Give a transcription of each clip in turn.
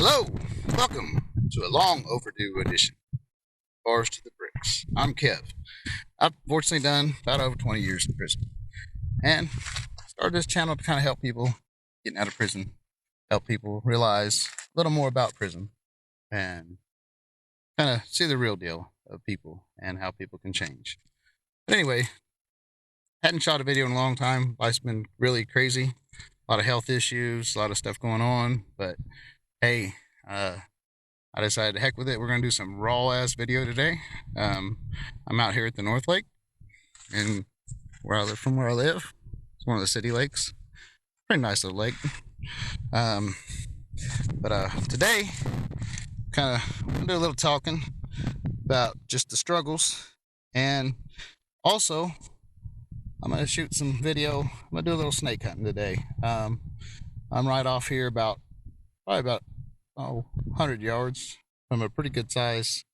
Hello, welcome to a long overdue edition of Bars to the Bricks. I'm Kev. I've fortunately done about over 20 years in prison and started this channel to kind of help people getting out of prison, help people realize a little more about prison and kind of see the real deal of people and how people can change. But anyway, hadn't shot a video in a long time. Life's been really crazy, a lot of health issues, a lot of stuff going on, but hey, I decided, heck with it, we're going to do some raw ass video today. I'm out here at the North Lake, and from where I live. It's one of the city lakes. Pretty nice little lake. But today, kind of going to do a little talking about just the struggles, and also I'm going to shoot some video. I'm going to do a little snake hunting today. I'm right off here probably about 100 yards from a pretty good size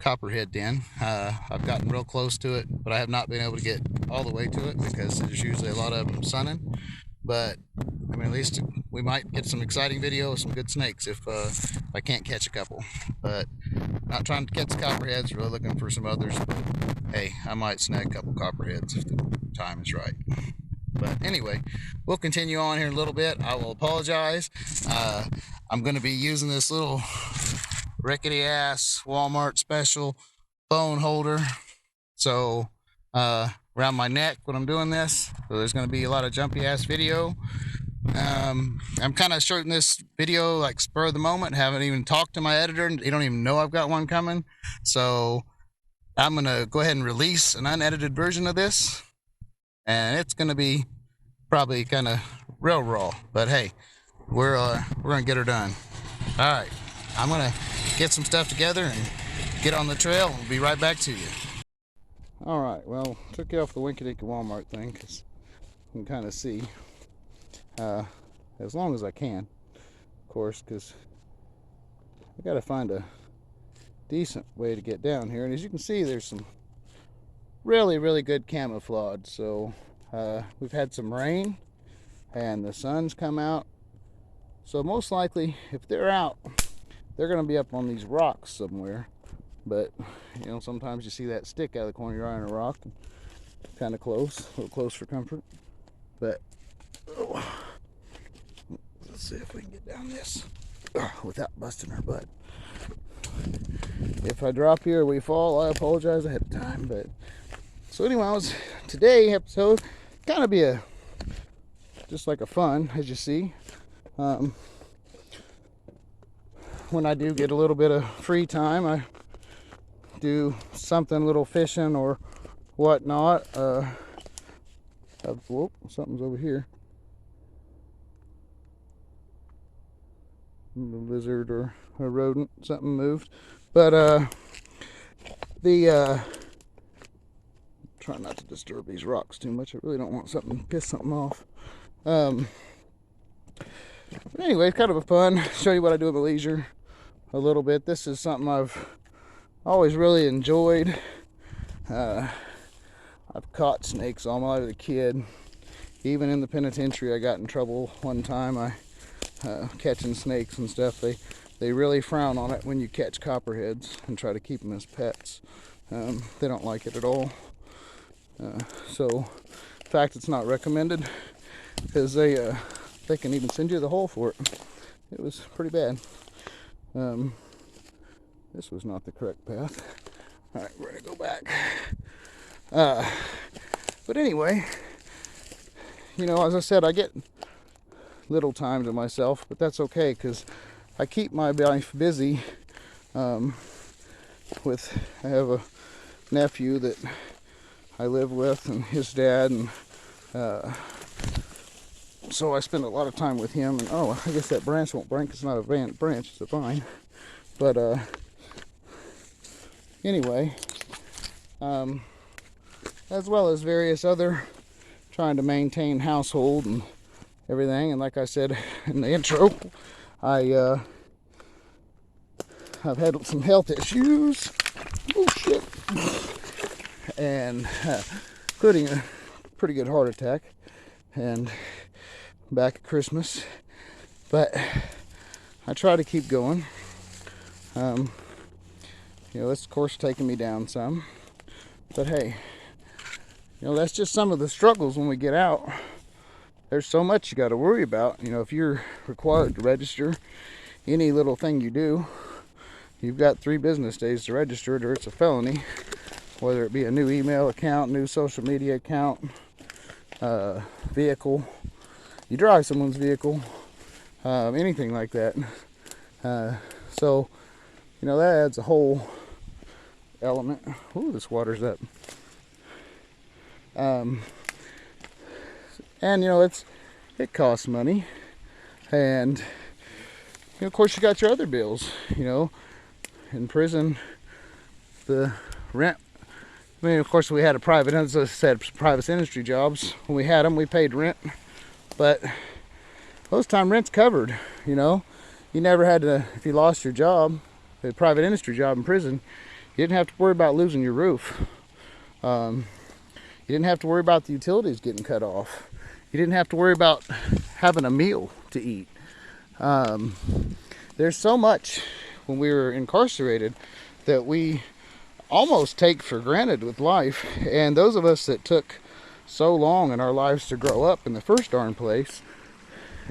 copperhead den. I've gotten real close to it, but I have not been able to get all the way to it because there's usually a lot of them sunning. But I mean, at least we might get some exciting video of some good snakes if I can't catch a couple. But not trying to catch copperheads, really looking for some others. But hey, I might snag a couple copperheads if the time is right. But anyway, we'll continue on here in a little bit. I will apologize. I'm going to be using this little rickety ass Walmart special phone holder. So around my neck when I'm doing this. So there's going to be a lot of jumpy ass video. I'm kind of shooting this video like spur of the moment. Haven't even talked to my editor. They don't even know I've got one coming. So I'm going to go ahead and release an unedited version of this. And it's going to be probably kind of real raw. But hey, we're going to get her done. All right. I'm going to get some stuff together and get on the trail. We'll be right back to you. All right. Well, took you off the Winky-Dinky Walmart thing because you can kind of see as long as I can, of course, because I got to find a decent way to get down here. And as you can see, there's some really good camouflage. So we've had some rain and the sun's come out. So most likely, if they're out, they're going to be up on these rocks somewhere. But, you know, sometimes you see that stick out of the corner of your eye on a rock. Kind of close, a little close for comfort. But, let's see if we can get down this without busting our butt. If I drop here or we fall, I apologize ahead of time. But so anyways, today's episode kind of be just like a fun, as you see. When I do get a little bit of free time, I do something, a little fishing or whatnot. Whoop, something's over here. A lizard or a rodent, something moved. But try not to disturb these rocks too much. I really don't want something to piss something off. But anyway, it's kind of a fun. Show you what I do at my leisure a little bit. This is something I've always really enjoyed. I've caught snakes all my life as a kid. Even in the penitentiary, I got in trouble one time. Catching snakes and stuff. They really frown on it when you catch copperheads and try to keep them as pets. They don't like it at all. So, in fact, it's not recommended because they can even send you the hole for it. It was pretty bad. This was not the correct path. All right, we're gonna go back. But anyway, you know, as I said, I get little time to myself, but that's okay because I keep my life busy. I have a nephew that I live with and his dad, and so I spend a lot of time with him. And oh, I guess that branch won't break. It's not a branch, it's a vine. But anyway, as well as various other trying to maintain household and everything. And like I said in the intro, I've had some health issues. Oh shit. And including a pretty good heart attack and back at Christmas. But I try to keep going. You know, it's of course taking me down some, but hey, you know, that's just some of the struggles when we get out. There's so much you got to worry about. You know, if you're required to register any little thing you do, you've got 3 business days to register it or it's a felony. Whether it be a new email account, new social media account, vehicle, you drive someone's vehicle, anything like that. So, you know, that adds a whole element. Ooh, this water's up. And you know, it costs money, and you know, of course you got your other bills. You know, in prison, the rent. I mean, of course we had as I said, private industry jobs. When we had them, we paid rent, but most time rent's covered. You know, you never had to, if you lost your job, a private industry job in prison, you didn't have to worry about losing your roof. You didn't have to worry about the utilities getting cut off. You didn't have to worry about having a meal to eat. There's so much when we were incarcerated that we almost take for granted with life. And those of us that took so long in our lives to grow up in the first darn place,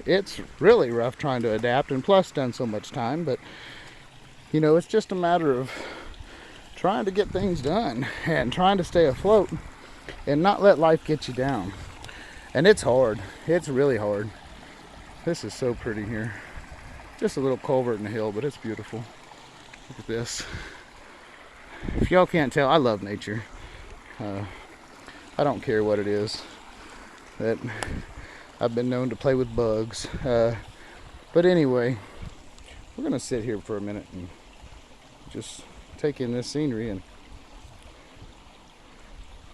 it's really rough trying to adapt, and plus done so much time. But you know, it's just a matter of trying to get things done and trying to stay afloat and not let life get you down. And it's hard. It's really hard. This is so pretty here. Just a little culvert in the hill, but it's beautiful. Look at this. If y'all can't tell, I love nature. I don't care what it is. That I've been known to play with bugs. But anyway, we're gonna sit here for a minute and just take in this scenery and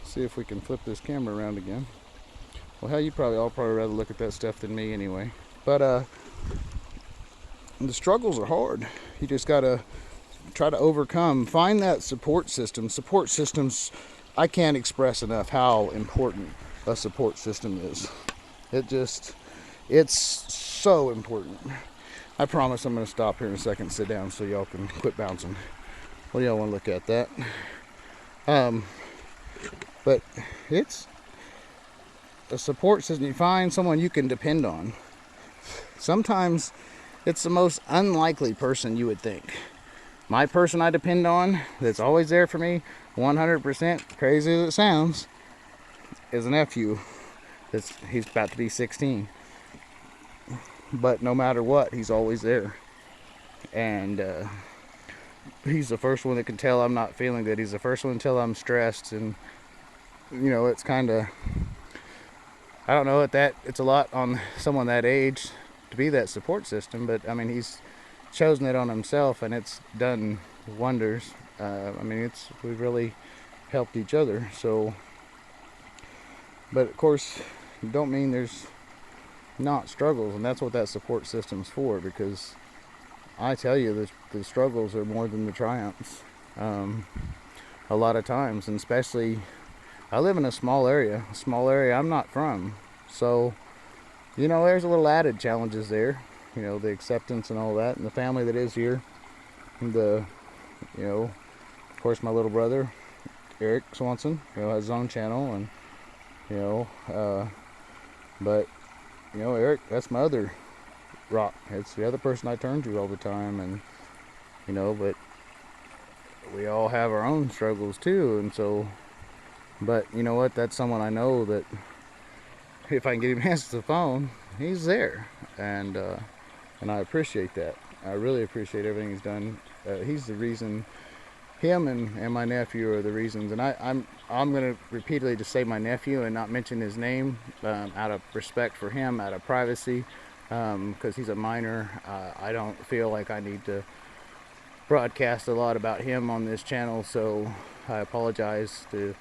see if we can flip this camera around again. Well, hell, you all probably rather look at that stuff than me anyway. But the struggles are hard. You just gotta try to overcome. Find that support system. Support systems, I can't express enough how important a support system is. It's so important. I promise I'm gonna stop here in a second and sit down so y'all can quit bouncing. What do y'all want to look at that? But it's a support system. You find someone you can depend on. Sometimes it's the most unlikely person you would think. My person I depend on, that's always there for me, 100%, crazy as it sounds, is a nephew. He's about to be 16. But no matter what, he's always there. And he's the first one that can tell I'm not feeling good. He's the first one to tell I'm stressed. And you know, it's kind of, I don't know, it's a lot on someone that age to be that support system, but I mean, he's chosen it on himself, and it's done wonders. I mean, we've really helped each other. So, but of course, don't mean there's not struggles, and that's what that support system's for, because I tell you, the struggles are more than the triumphs. A lot of times, and especially, I live in a small area I'm not from. So, you know, there's a little added challenges there. You know, the acceptance and all that, and the family that is here. And you know, of course, my little brother, Eric Swanson, you know, has his own channel, and, you know, but, you know, Eric, that's my other rock. It's the other person I turn to all the time, and, you know, but we all have our own struggles too, and so, but you know what, that's someone I know that if I can get him to answer the phone, he's there, and I appreciate that. I really appreciate everything he's done. He's the reason. Him and my nephew are the reasons, and I'm going to repeatedly just say my nephew and not mention his name out of respect for him, out of privacy, because he's a minor. I don't feel like I need to broadcast a lot about him on this channel, so I apologize to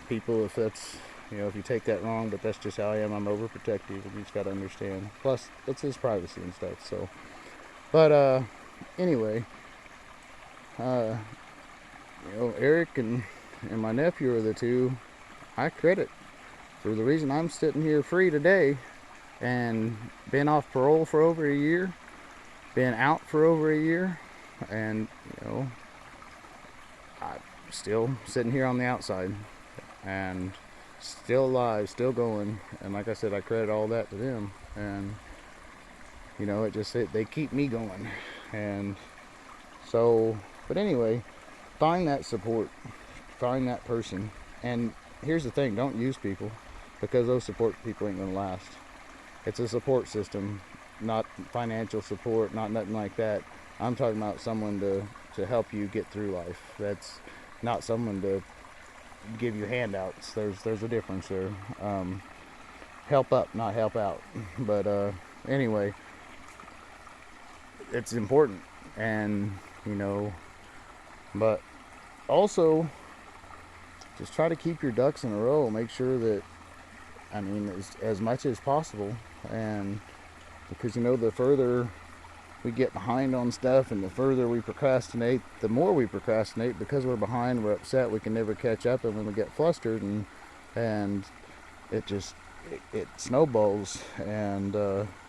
people if that's, you know, if you take that wrong, but that's just how I am. I'm overprotective, and you just got to understand. Plus, it's his privacy and stuff. So, but anyway, you know, Eric and my nephew are the two I credit for the reason I'm sitting here free today and been off parole for over a year. been out for over a year, and you know, I'm still sitting here on the outside, and still alive, still going. And like I said, I credit all that to them. And you know, they keep me going. And so, but anyway, find that support, find that person. And here's the thing: don't use people, because those support people ain't gonna last. It's a support system, not financial support, not nothing like that. I'm talking about someone to help you get through life. That's not someone to give you handouts. There's a difference there. Help up, not help out. But anyway, it's important. And you know, but also just try to keep your ducks in a row. Make sure that, I mean, as much as possible. And because you know, the further we get behind on stuff and the further we procrastinate, the more we procrastinate, because we're behind, we're upset, we can never catch up, and when we get flustered, and it just it snowballs. And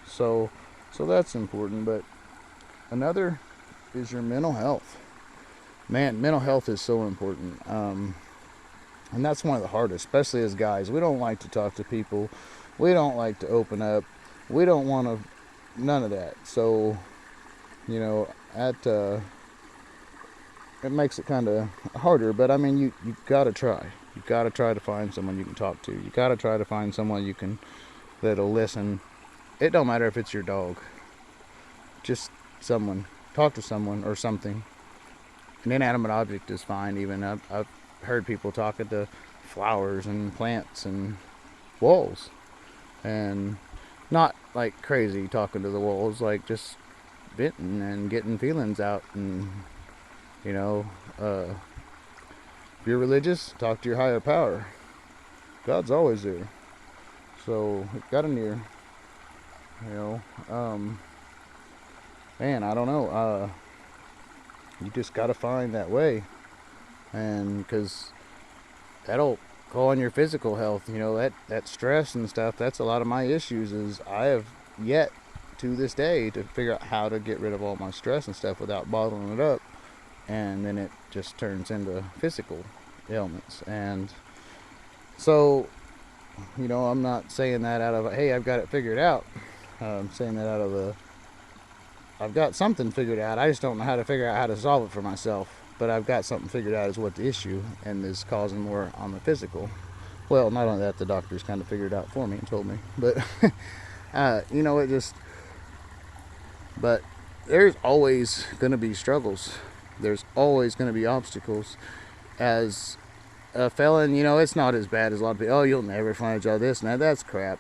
so that's important. But another is your mental health. Man, mental health is so important. And that's one of the hardest, especially as guys. We don't like to talk to people. We don't like to open up. We don't want to, none of that. So, you know, it makes it kind of harder. But I mean, you got to try. You got to try to find someone you can talk to. You got to try to find someone that'll listen. It don't matter if it's your dog. Just someone. Talk to someone or something. An inanimate object is fine. Even I've heard people talking to flowers and plants and walls, and not like crazy talking to the walls, like just venting and getting feelings out. And you know, if you're religious, talk to your higher power. God's always there, so it got an ear. You know, man, I don't know. You just gotta find that way. And because that'll go on your physical health. You know, that stress and stuff, that's a lot of my issues. Is I have yet to this day to figure out how to get rid of all my stress and stuff without bottling it up, and then it just turns into physical ailments. And so, you know, I'm not saying that out of, hey, I've got it figured out. I'm saying that out of I've got something figured out. I just don't know how to figure out how to solve it for myself. But I've got something figured out as what the issue, and is causing more on the physical. Well, not only that, the doctors kind of figured it out for me and told me. But, you know, but there's always going to be struggles. There's always going to be obstacles. As a felon, you know, it's not as bad as a lot of people. Oh, you'll never find a job, this and that. That's crap.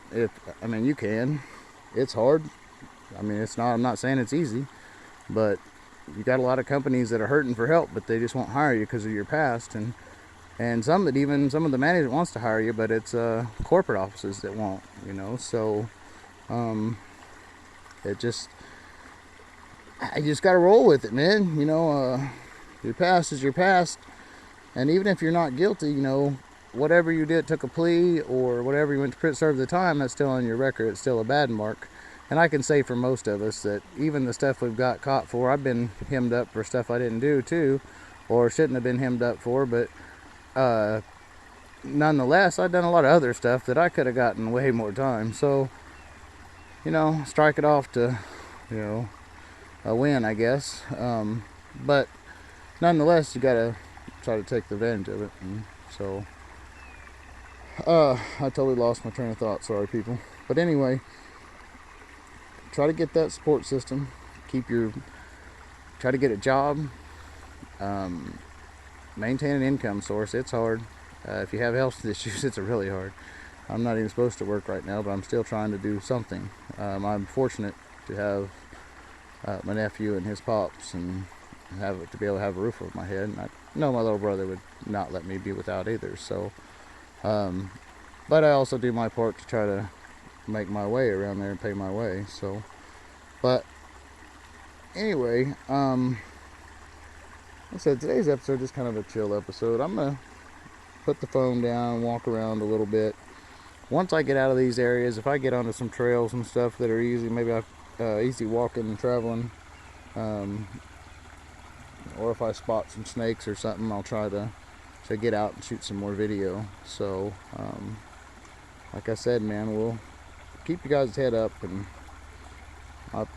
I mean, you can. It's hard. I mean, it's not, I'm not saying it's easy, but you got a lot of companies that are hurting for help, but they just won't hire you because of your past. And some of the management wants to hire you, but it's corporate offices that won't, you know. So I just got to roll with it, man. You know, your past is your past. And even if you're not guilty, you know, whatever you did, took a plea or whatever you went to prison, serve the time, that's still on your record. It's still a bad mark. And I can say for most of us that even the stuff we've got caught for, I've been hemmed up for stuff I didn't do too, or shouldn't have been hemmed up for. But nonetheless, I've done a lot of other stuff that I could have gotten way more time. So, you know, strike it off to, you know, a win, I guess. But nonetheless, you gotta try to take the advantage of it. And so, I totally lost my train of thought. Sorry, people. But anyway, try to get that support system. Try to get a job. Maintain an income source. It's hard. If you have health issues, it's really hard. I'm not even supposed to work right now, but I'm still trying to do something. I'm fortunate to have my nephew and his pops, and to be able to have a roof over my head. And I know my little brother would not let me be without either. So, but I also do my part to try to make my way around there and pay my way. So, but anyway, like I said, today's episode is kind of a chill episode. I'm gonna put the phone down, walk around a little bit. Once I get out of these areas, if I get onto some trails and stuff that are easy, maybe easy walking and traveling, Or if I spot some snakes or something, I'll try to get out and shoot some more video. So like I said, man, we'll keep you guys' head up. And I'm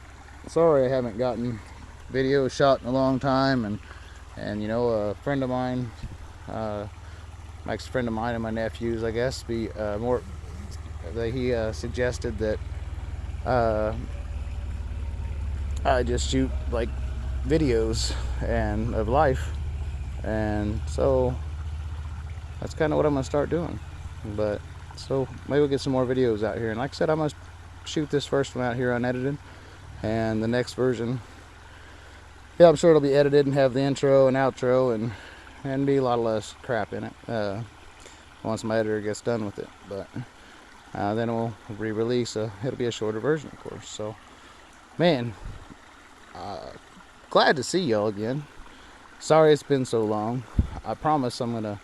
sorry I haven't gotten video shot in a long time. And you know, a friend of mine, Mike's a friend of mine and my nephews, I guess, he suggested that I just shoot like videos and of life, and so that's kind of what I'm gonna start doing. But so maybe we'll get some more videos out here. And like I said, I'm gonna shoot this first one out here unedited, and the next version, yeah, I'm sure it'll be edited and have the intro and outro and be a lot less crap in it once my editor gets done with it. But then we'll re-release it'll be a shorter version, of course. So man, glad to see y'all again. Sorry it's been so long. I promise I'm gonna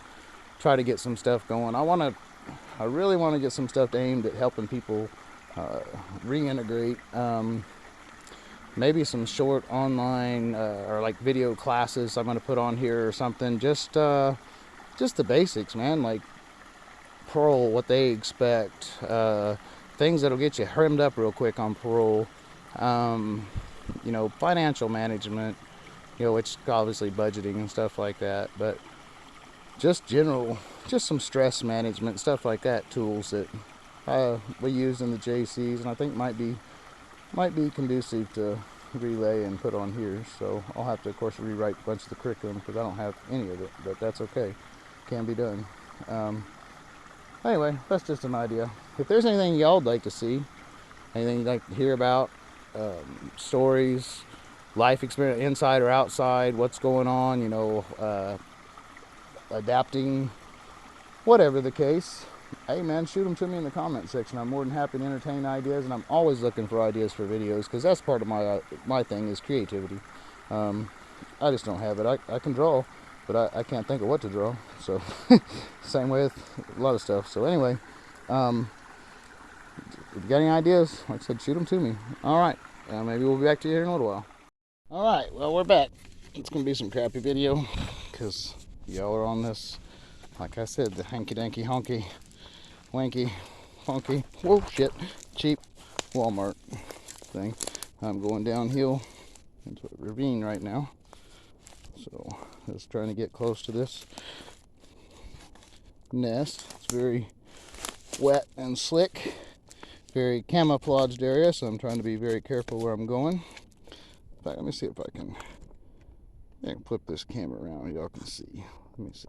try to get some stuff going. I really want to get some stuff aimed at helping people reintegrate. Maybe some short online or like video classes I'm gonna put on here or something. Just the basics, man. Like parole, what they expect, things that'll get you hemmed up real quick on parole. You know, financial management, you know, which obviously budgeting and stuff like that, but just general, just some stress management, stuff like that, tools that we use in the JCs, and I think might be conducive to relay and put on here. So I'll have to, of course, rewrite a bunch of the curriculum because I don't have any of it, but that's okay, can be done. Anyway, that's just an idea. If there's anything y'all would like to see, anything you'd like to hear about, stories, life experience, inside or outside, what's going on, you know, adapting, whatever the case, hey man, shoot them to me in the comment section. I'm more than happy to entertain ideas, and I'm always looking for ideas for videos because that's part of my thing is creativity. I just don't have it. I can draw, but I can't think of what to draw. So same way with a lot of stuff. So anyway, if you got any ideas, like I said, shoot them to me. All right, maybe we'll be back to you here in a little while. All right, well, we're back. It's gonna be some crappy video because y'all are on this, like I said, the hanky-danky honky wanky funky, whoa shit, cheap Walmart thing. I'm going downhill into a ravine right now, so just trying to get close to this nest. It's very wet and slick, very camouflaged area, so I'm trying to be very careful where I'm going. In fact, let me see if I can flip this camera around, y'all can see. Let me see.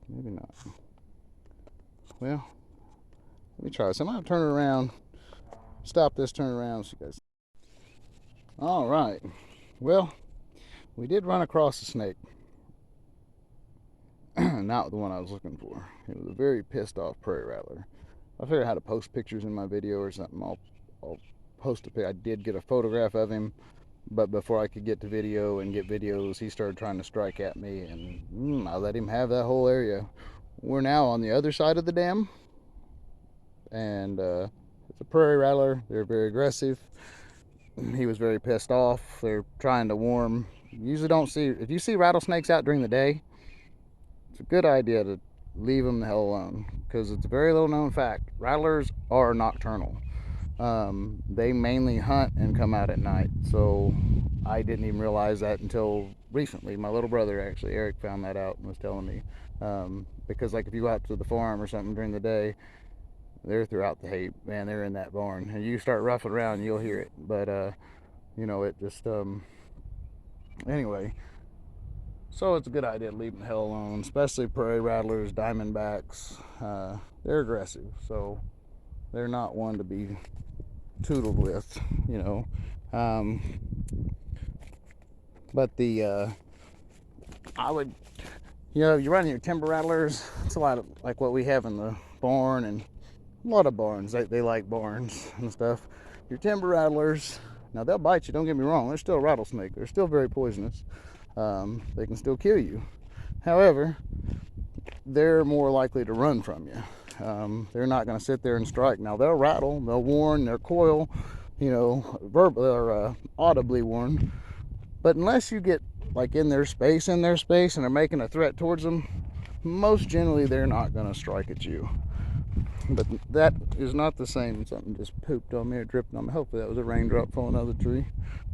Maybe not. Well, let me try this. I'm gonna turn it around, stop this, turn it around so you guys. All right. Well, we did run across a snake. Not the one I was looking for. It was a very pissed off prairie rattler. I figured out how to post pictures in my video or something. I'll post a pic. I did get a photograph of him, but before I could get to video and get videos, he started trying to strike at me, and I let him have that whole area. We're now on the other side of the dam, and it's a prairie rattler. They're very aggressive. He was very pissed off. They're trying to warm. You usually don't see, if you see rattlesnakes out during the day, it's a good idea to leave them the hell alone, because it's a very little known fact. Rattlers are nocturnal. They mainly hunt and come out at night. So I didn't even realize that until recently. My little brother, actually, Eric, found that out and was telling me. Because like if you go out to the farm or something during the day, they're throughout the hay, man, they're in that barn, and you start ruffling around, you'll hear it. But you know, it just anyway, so it's a good idea to leave them the hell alone, especially prairie rattlers, diamondbacks. They're aggressive, so they're not one to be tootled with, you know. But the I would, you know, you run your timber rattlers, it's a lot of like what we have in the barn, and a lot of barns, they like barns and stuff. Your timber rattlers, now they'll bite you, don't get me wrong, they're still a rattlesnake, they're still very poisonous. They can still kill you. However, they're more likely to run from you. They're not going to sit there and strike. Now they'll rattle, they'll warn, they'll coil, you know, verbally or audibly warn. But unless you get like in their space, and they're making a threat towards them, most generally they're not going to strike at you. But that is not the same. Something just pooped on me or dripped on me. Hopefully that was a raindrop falling out of the tree,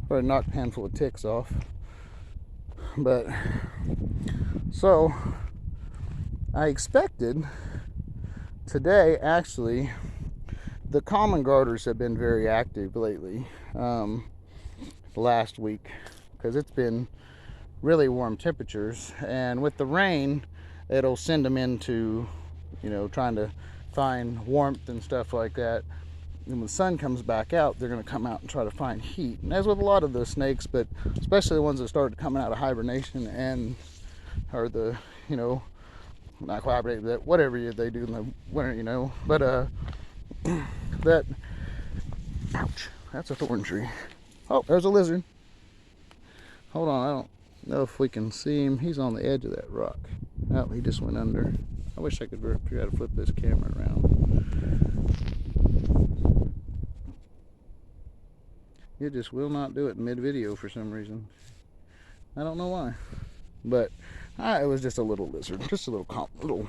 or knocked a handful of ticks off. But so I expected today, actually, the common garters have been very active lately, last week, because it's been really warm temperatures, and with the rain it'll send them into, you know, trying to find warmth and stuff like that. And when the sun comes back out, they're going to come out and try to find heat. And as with a lot of the snakes, but especially the ones that started coming out of hibernation and are the, you know, not hibernate, that whatever they do in the winter, you know. But that, ouch, that's a thorn tree. Oh, there's a lizard. Hold on, I don't know if we can see him. He's on the edge of that rock. Oh, he just went under. I wish I could figure out how to flip this camera around. It just will not do it mid-video for some reason. I don't know why. But it was just a little lizard. Just a little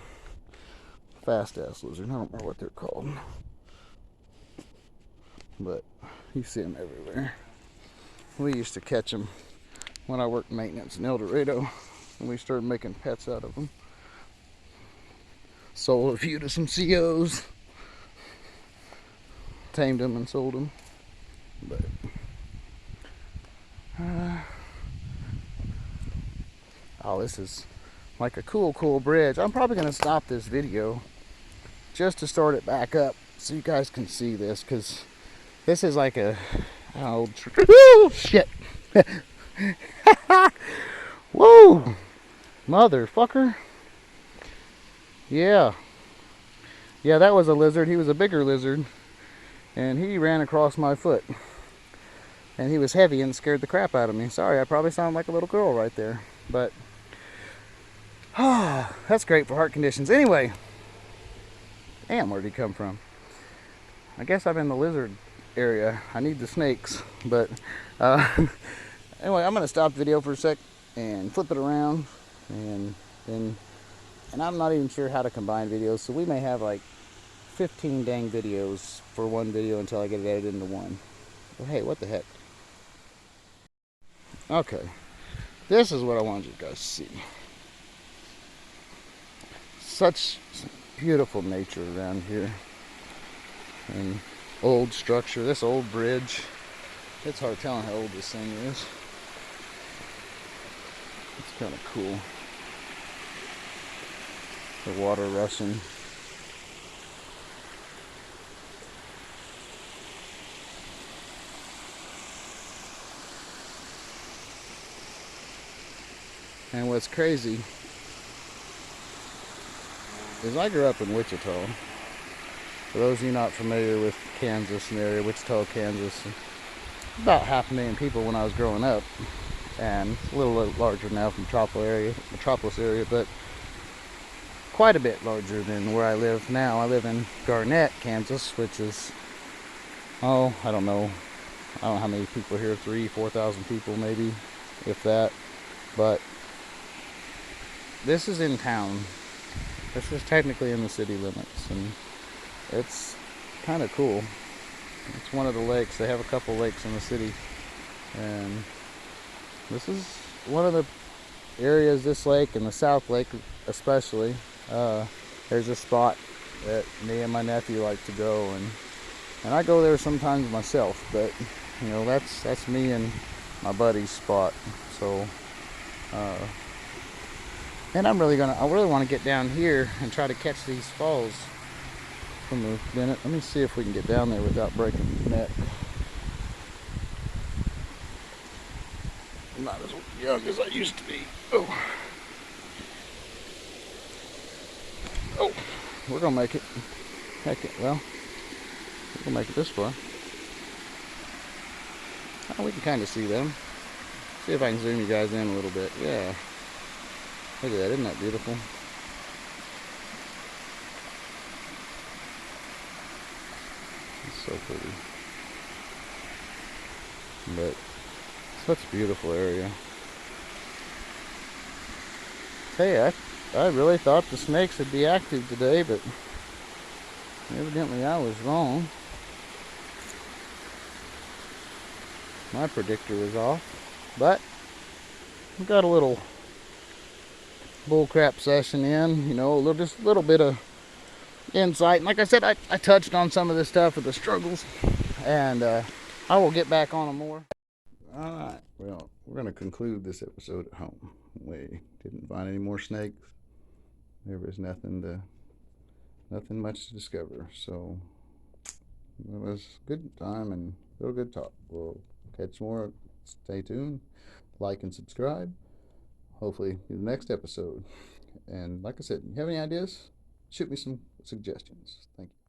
fast-ass lizard. I don't remember what they're called. But you see them everywhere. We used to catch them when I worked maintenance in El Dorado, and we started making pets out of them. Sold a few to some COs. Tamed them and sold them. But oh, this is like a cool bridge. I'm probably going to stop this video just to start it back up so you guys can see this, because this is like a old shit. Whoa, motherfucker. Yeah, that was a lizard. He was a bigger lizard, and he ran across my foot, and he was heavy and scared the crap out of me. Sorry, I probably sound like a little girl right there, but that's great for heart conditions. Anyway, damn, where did he come from? I guess I'm in the lizard area. I need the snakes, but anyway, I'm gonna stop the video for a sec and flip it around, and I'm not even sure how to combine videos, so we may have like 15 dang videos for one video until I get it edited into one. But hey, what the heck? Okay, this is what I wanted you guys to see. Such beautiful nature around here, and old structure. This old bridge, it's hard telling how old this thing is. It's kind of cool. The water rushing. And what's crazy is I grew up in Wichita. For those of you not familiar with Kansas and the area, Wichita, Kansas, about 500,000 people when I was growing up, and a little larger now from metropolis area, but quite a bit larger than where I live now. I live in Garnett, Kansas, which is, I don't know how many people here, 3,000-4,000 people maybe, if that. But this is in town. This is technically in the city limits, and it's kind of cool. It's one of the lakes. They have a couple lakes in the city, and this is one of the areas, this lake and the South Lake especially. There's a spot that me and my nephew like to go, and I go there sometimes myself, but you know, that's me and my buddy's spot. So and I really want to get down here and try to catch these falls from the Bennett. Let me see if we can get down there without breaking the neck. I'm not as young as I used to be. Oh, we're gonna make it. Heck it, well, we're gonna make it this far. Oh, we can kind of see them. See if I can zoom you guys in a little bit. Yeah. Look at that, isn't that beautiful? So pretty. But such a beautiful area. Hey, I really thought the snakes would be active today, but evidently I was wrong. My predictor was off. But we got a little bullcrap session in, you know, just a little bit of insight. And like I said, I touched on some of this stuff with the struggles, and I will get back on them more. All right, well, we're going to conclude this episode at home. We didn't find any more snakes. There was nothing much to discover. So it was a good time and a little good talk. We'll catch more. Stay tuned, like and subscribe. Hopefully, in the next episode. And like I said, if you have any ideas, shoot me some suggestions. Thank you.